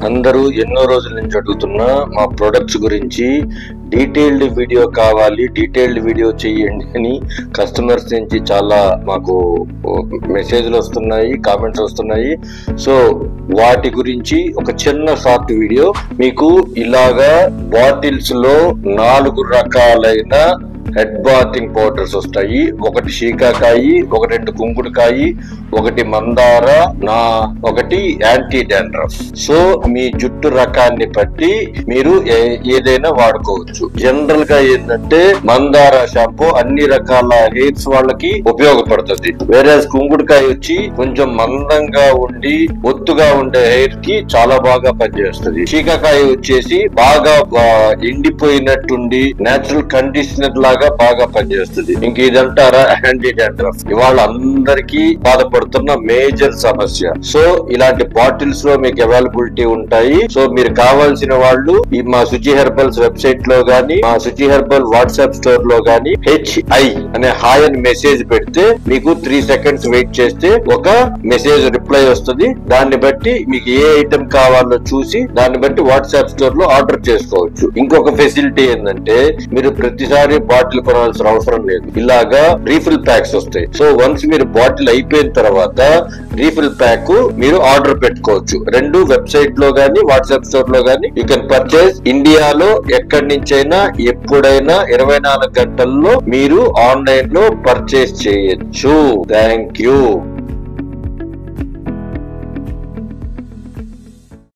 అందరూ ఎన్నో రోజుల నుంచి అడుగుతున్న మా ప్రొడక్ట్స్ గురించి డీటెయిల్డ్ వీడియో కావాలి, డీటెయిల్డ్ వీడియో చేయండి అని కస్టమర్స్ నుంచి చాలా మాకు మెసేజ్లు వస్తున్నాయి, కామెంట్స్ వస్తున్నాయి. సో వాటి గురించి ఒక చిన్న షార్ట్ వీడియో మీకు. ఇలాగా బాటిల్స్ లో 4 రకాలైన హెడ్ బాతింగ్ పౌడర్స్ వస్తాయి. ఒకటి శీకాకాయి, ఒక 2 కుంకుడుకాయి, ఒకటి మందార, ఒకటి యాంటీ డాండ్రఫ్. సో మీ జుట్టు రకాన్ని బట్టి మీరు ఏదైనా వాడుకోవచ్చు. జనరల్ గా ఏంటంటే మందార షాంపూ అన్ని రకాల హెయిర్స్ వాళ్ళకి ఉపయోగపడుతుంది. వేరే కుంకుడుకాయ వచ్చి కొంచెం మందంగా ఉండి ఒత్తుగా ఉండే హెయిర్ కి చాలా బాగా పనిచేస్తుంది. శీకాకాయ వచ్చేసి బాగా ఎండిపోయినట్టుండి నేచురల్ కండిషనర్ లాగా బాగా పనిచేస్తుంది. ఇంక ఇదంటారా యాంటీ డాండ్రఫ్. ఇవాళ అందరికీ బాధపడుతున్న మేజర్ సమస్య. సో ఇలాంటి బాటిల్స్ లో మీకు అవైలబిలిటీ ఉంటాయి. సో మీరు కావాల్సిన వాళ్ళు ఈ మా శుచి హెర్బల్స్ వెబ్సైట్ లో గానీ, మా శుచి హెర్బల్ వాట్సాప్ స్టోర్ లో గానీ HI అనే హాయ్ అని మెసేజ్ పెడితే మీకు 3 seconds వెయిట్ చేస్తే ఒక మెసేజ్ రిప్లై వస్తుంది. దాన్ని బట్టి మీకు ఏ ఐటమ్ కావాలో చూసి దాన్ని బట్టి వాట్సాప్ స్టోర్ లో ఆర్డర్ చేసుకోవచ్చు. ఇంకొక ఫెసిలిటీ ఏంటంటే మీరు ప్రతిసారి బాటిల్ కొనాల్సిన అవసరం లేదు. ఇలాగా రీఫిల్ ప్యాక్స్ వస్తాయి. సో వన్స్ మీరు బాటిల్ అయిపోయిన తర్వాత రీఫిల్ ప్యాక్ మీరు ఆర్డర్ పెట్టుకోవచ్చు. 2 వెబ్సైట్ లో గానీ వాట్సాప్ స్టోర్ లో గానీ యూ కెన్ పర్చేస్. ఇండియాలో ఎక్కడి నుంచైనా ఎప్పుడైనా 24 గంటల్లో మీరు ఆన్లైన్ లో పర్చేస్ చేయొచ్చు. Thank you.